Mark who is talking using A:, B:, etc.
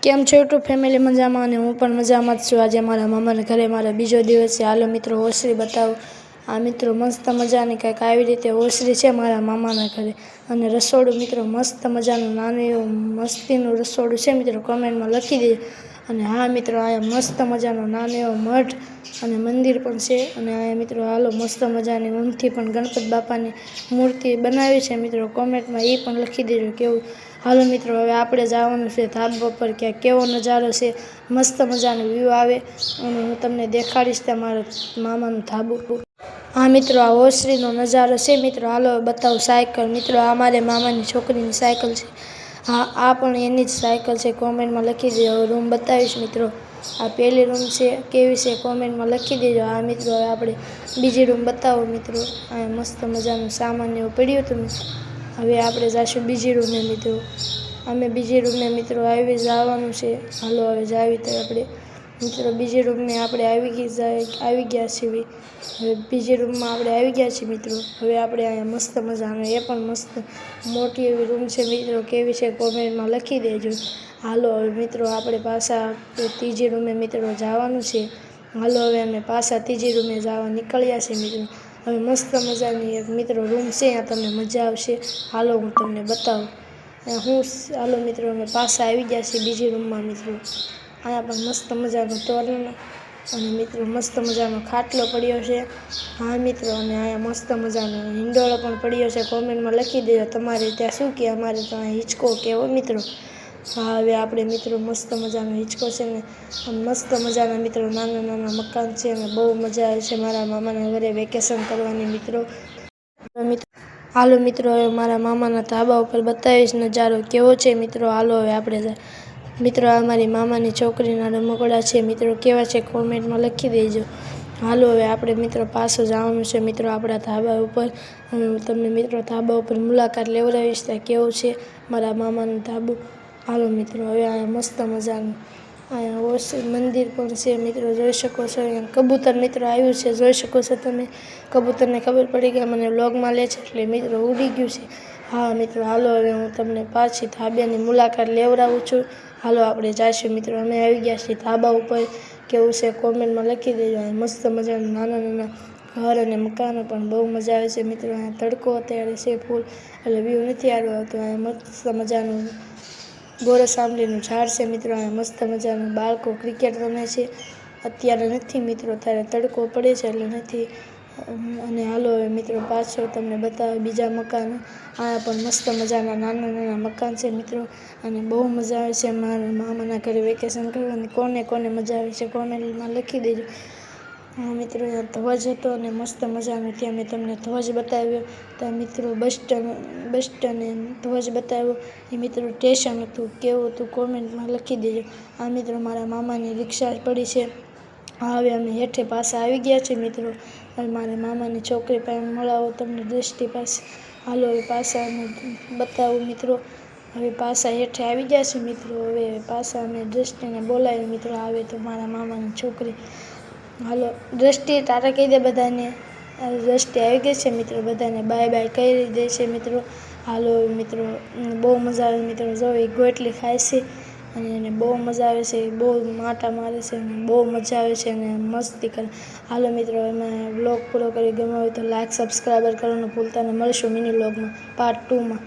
A: કેમ છો YouTube family? મજામાં અને હું પણ મજામાં જ છું। આજે મારા મામાના ઘરે મારા બીજો દિવસ છે। હાલો મિત્રો ઓસરી બતાવું। આ મિત્રો મસ્ત મજાની કંઈક આવી રીતે ઓસરી છે મારા મામાના ઘરે। અને રસોડું મિત્રો મસ્ત મજાનું નાનું એવું મસ્તીનું રસોડું છે મિત્રો, કમેન્ટમાં લખી દેજો। અને હા મિત્રો, અહીંયા મસ્ત મજાનો નાનો એવો મઠ અને મંદિર પણ છે। અને અહીંયા મિત્રો હાલો મસ્ત મજાની ઊનથી પણ ગણપતિ બાપાની મૂર્તિ બનાવી છે મિત્રો, કોમેન્ટમાં એ પણ લખી દેજો કેવું। હાલો મિત્રો, હવે આપણે જવાનું છે ધાબા પર, ક્યાં કેવો નજારો છે, મસ્ત મજાનું વ્યૂ આવે અને હું તમને દેખાડીશ તમારા મામાનું ધાબું। હા મિત્રો, આ ઓસરીનો નજારો છે મિત્રો। હાલો બતાવું સાયકલ મિત્રો, આ મારે મામાની છોકરીની સાયકલ છે। હા, આ પણ એની જ સાયકલ છે, કોમેન્ટમાં લખી દેજો। હવે રૂમ બતાવીશ મિત્રો, આ પહેલી રૂમ છે, કેવી છે કોમેન્ટમાં લખી દેજો। હા મિત્રો, હવે આપણે બીજી રૂમ બતાવો મિત્રો, આ મસ્ત મજાનું સામાન એવું પડ્યું હતું મિત્રો। હવે આપણે જઈશું બીજી રૂમે મિત્રો, અમે બીજી રૂમે મિત્રો આવી જવાનું છે। હાલો હવે જાવી તો આપણે મિત્રો બીજી રૂમને આપણે આવી ગયા છીએ। હવે બીજી રૂમમાં આપણે આવી ગયા છીએ મિત્રો। હવે આપણે અહીંયા મસ્ત મજાનું એ પણ મસ્ત મોટી એવી રૂમ છે મિત્રો, કેવી છે કોમેન્ટમાં લખી દેજો। હાલો હવે મિત્રો આપણે પાછા ત્રીજી રૂમે મિત્રો જવાનું છે। હાલો હવે અમે પાછા ત્રીજી રૂમે જવા નીકળ્યા છીએ મિત્રો। હવે મસ્ત મજાની એક મિત્રો રૂમ છે, ત્યાં તમને મજા આવશે। હાલો હું તમને બતાવું। હાલો મિત્રો, અમે પાછા આવી ગયા છીએ બીજી રૂમમાં મિત્રો। અહીંયા પણ મસ્ત મજાનું તોરણ અને મિત્રો મસ્ત મજાનો ખાટલો પડ્યો છે। હા મિત્રો, અને અહીંયા મસ્ત મજાનો હિંડોળો પણ પડ્યો છે, કોમેન્ટમાં લખી દેજો તમારે ત્યાં શું કે, અમારે તો અહીંયા હિંચકો કહેવો મિત્રો। હા હવે આપણે મિત્રો મસ્ત મજાનો હિંચકો છે ને મસ્ત મજાના મિત્રો નાના નાના મકાન છે, અને બહુ મજા આવે છે મારા મામાના ઘરે વેકેશન કરવાની મિત્રો। હાલો મિત્રો, હવે મારા મામાના ધાબા ઉપર બતાવીશ નજારો કેવો છે મિત્રો। હાલો હવે આપણે મિત્રો, આ મારી મામાની છોકરીના રમકડા છે મિત્રો, કેવા છે કોમેન્ટમાં લખી દેજો। હાલો હવે આપણે મિત્રો પાછું જવાનું છે મિત્રો આપણા ધાબા ઉપર, અને હું તમને મિત્રો ધાબા ઉપર મુલાકાત લેવડાવીશ ત્યાં કેવું છે મારા મામાનું ધાબું। હાલો મિત્રો, હવે અહીંયા મસ્ત મજાનું અહીંયા મંદિર પણ છે મિત્રો, જોઈ શકો છો। અહીંયા કબૂતર મિત્રો આવ્યું છે, જોઈ શકો છો તમે। કબૂતરને ખબર પડી કે મને વ્લોગમાં લે છે એટલે મિત્રો ઉડી ગયું છે। હા મિત્રો, હાલો હવે હું તમને પાછી ધાબાની મુલાકાત લેવડાવું છું। હાલો આપણે જઈશું મિત્રો, અમે આવી ગયા છીએ ધાબા ઉપર, કેવું છે કોમેન્ટમાં લખી દેજો। અહીંયા મસ્ત મજાના નાના નાના ઘર અને મકાનો પણ બહુ મજા આવે છે મિત્રો। અહીંયા તડકો અત્યારે છે ફૂલ, એટલે વ્યૂ નથી આવ્યો આવતો। અહીંયા મસ્ત મજાનું ગોરસ આંબલીનું ઝાડ છે મિત્રો। અહીંયા મસ્ત મજાનું બાળકો ક્રિકેટ રમે છે, અત્યારે નથી મિત્રો, અત્યારે તડકો પડે છે એટલે નથી। અને હાલો હવે મિત્રો પાછો તમને બતાવે બીજા મકાનો। અહીંયા પણ મસ્ત મજાના નાના નાના મકાન છે મિત્રો, અને બહુ મજા આવે છે મારા મામાના ઘરે વેકેશન કરવાની। કોને કોને મજા આવે છે કોમેન્ટમાં લખી દેજો। હા મિત્રો, અહીંયા ધ્વજ હતો અને મસ્ત મજાનો ત્યાં મેં તમને ધ્વજ બતાવ્યો। ત્યાં મિત્રો બસ સ્ટેન્ડે ધ્વજ બતાવ્યો, એ મિત્રો સ્ટેશન હતું, કેવું હતું કોમેન્ટમાં લખી દેજો। આ મિત્રો મારા મામાની રિક્ષા પડી છે। હા હવે અમે હેઠે પાછા આવી ગયા છીએ મિત્રો, હવે મારા મામાની છોકરી પાસે મળાવો તમને દ્રષ્ટિ પાસે। હાલો હવે પાછા અમે બતાવું મિત્રો, હવે પાછા હેઠે આવી ગયા છે મિત્રો। હવે પાછા અમે દ્રષ્ટિને બોલાવી મિત્રો, આવે તો મારા મામાની છોકરી। હાલો દ્રષ્ટિ ટાટા કહી દે બધાને। દ્રષ્ટિ આવી ગઈ છે મિત્રો, બધાને બાય બાય કહી દે છે મિત્રો। હાલો મિત્રો, બહુ મજા આવે મિત્રો, જો એ ગોટલી ખાય છે અને એને બહુ મજા આવે છે, બહુ માટા મારે છે અને બહુ મજા આવે છે અને મસ્તી કરે। હાલો મિત્રો, એમાં વ્લોગ પૂરો કરી ગમ્યો હોય તો લાઈક સબસ્ક્રાઈબર કરવાનું ભૂલતા નહીં। મળીશું મિની વ્લોગમાં પાર્ટ 2માં।